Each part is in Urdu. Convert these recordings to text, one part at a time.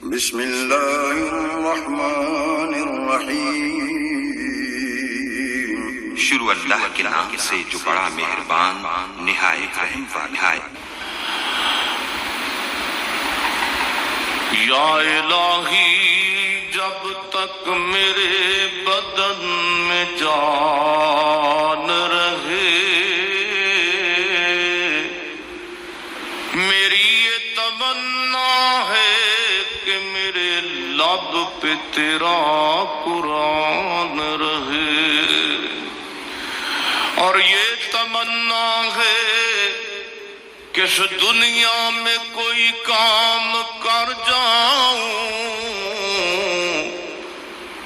بسم اللہ الرحمن الرحیم۔ شروع اللہ کے نام سے جو بڑا مہربان نہایت رحم والا ہے۔ یا الہی جب تک میرے بدن میں جان رہے، میری یہ تمنا ہے کہ میرے لب پہ تیرا قرآن رہے، اور یہ تمنا ہے کہ اس دنیا میں کوئی کام کر جاؤں،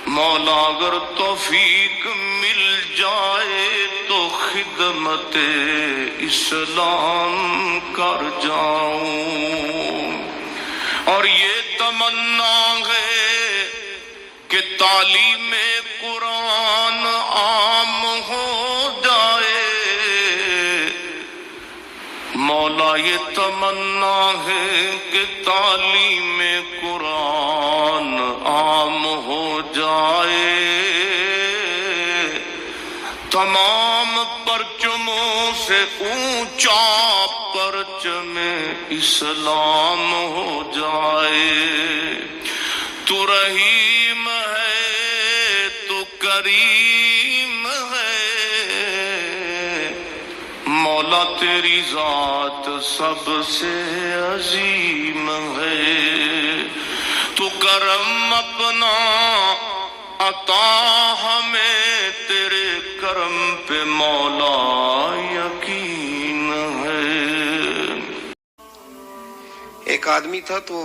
مولا اگر توفیق مل جائے تو خدمت اسلام کر جاؤں، اور یہ تمنا ہے کہ تعلیم قرآن عام ہو جائے، مولا یہ تمنا ہے کہ تعلیم قرآن عام ہو جائے، تمام پرچموں سے اونچا پرچم اسلام ہو جائے۔ تو رحیم ہے، تو کریم ہے، مولا تیری ذات سب سے عظیم ہے، تو کرم اپنا عطا ہمیں، تیرے کرم پہ مولا یقین ہے۔ ایک آدمی تھا تو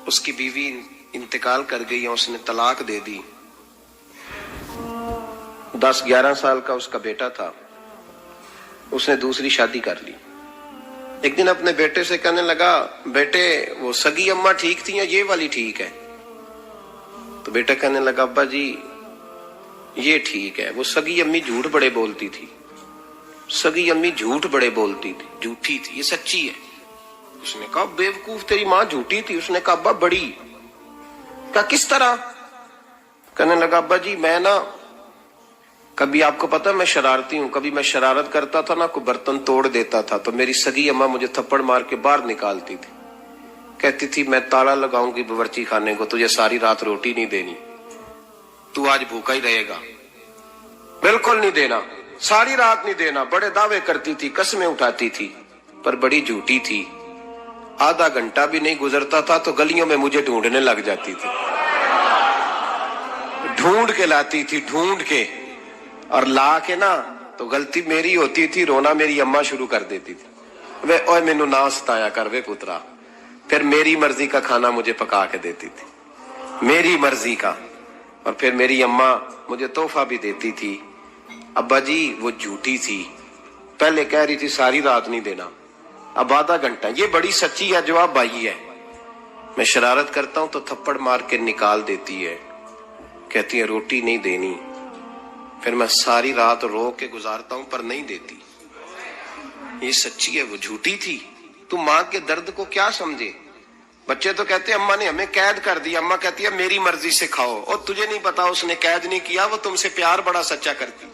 اس کی بیوی انتقال کر گئی اور اس نے طلاق دے دی۔ 10-11 سال کا اس کا بیٹا تھا، اس نے دوسری شادی کر لی۔ ایک دن اپنے بیٹے سے کہنے لگا، بیٹے وہ سگی اماں ٹھیک تھی یا یہ والی ٹھیک ہے؟ تو بیٹا کہنے لگا، ابا جی یہ ٹھیک ہے، وہ سگی امی جھوٹ بڑے بولتی تھی، سگی امی جھوٹ بڑے بولتی تھی، جھوٹی تھی، یہ سچی ہے۔ اس نے کہا، بیوقوف تیری ماں جھوٹی تھی؟ اس نے کہا، ابا بڑی۔ کہا کس طرح؟ کہنے لگا، ابا جی میں نا کبھی، آپ کو پتا میں شرارتی ہوں، کبھی میں شرارت کرتا تھا نا، کوئی برتن توڑ دیتا تھا تو میری سگی اماں مجھے تھپڑ مار کے باہر نکالتی تھی، کہتی تھی میں تالا لگاؤں گی باورچی خانے کو، تجھے ساری رات روٹی نہیں دینی، تو آج بھوکا ہی رہے گا، بالکل نہیں دینا، ساری رات نہیں دینا۔ بڑے دعوے کرتی تھی، قسمیں اٹھاتی تھی، پر بڑی جھوٹی تھی۔ آدھا گھنٹہ بھی نہیں گزرتا تھا تو گلیوں میں مجھے ڈھونڈنے لگ جاتی تھی، ڈھونڈ کے لاتی تھی، ڈھونڈ کے، اور لا کے نا تو غلطی میری ہوتی تھی، رونا میری اماں شروع کر دیتی تھی، وے اوے مینو نہ ستایا کر وے پترا۔ پھر میری مرضی کا کھانا مجھے پکا کے دیتی تھی، میری مرضی کا، اور پھر میری اماں مجھے تحفہ بھی دیتی تھی۔ ابا جی وہ جھوٹی تھی، پہلے کہہ رہی تھی ساری رات نہیں دینا، اب آدھا گھنٹہ، یہ بڑی سچی ہے، جواب آئی ہے۔ میں شرارت کرتا ہوں تو تھپڑ مار کے نکال دیتی ہے، کہتی ہے روٹی نہیں دینی، پھر میں ساری رات رو کے گزارتا ہوں پر نہیں دیتی۔ یہ سچی ہے، وہ جھوٹی تھی۔ تو ماں کے درد کو کیا سمجھے؟ بچے تو کہتے ہیں اماں نے ہمیں قید کر دیا، اماں کہتی ہے میری مرضی سے کھاؤ، اور تجھے نہیں پتا اس نے قید نہیں کیا، وہ تم سے پیار بڑا سچا کرتی۔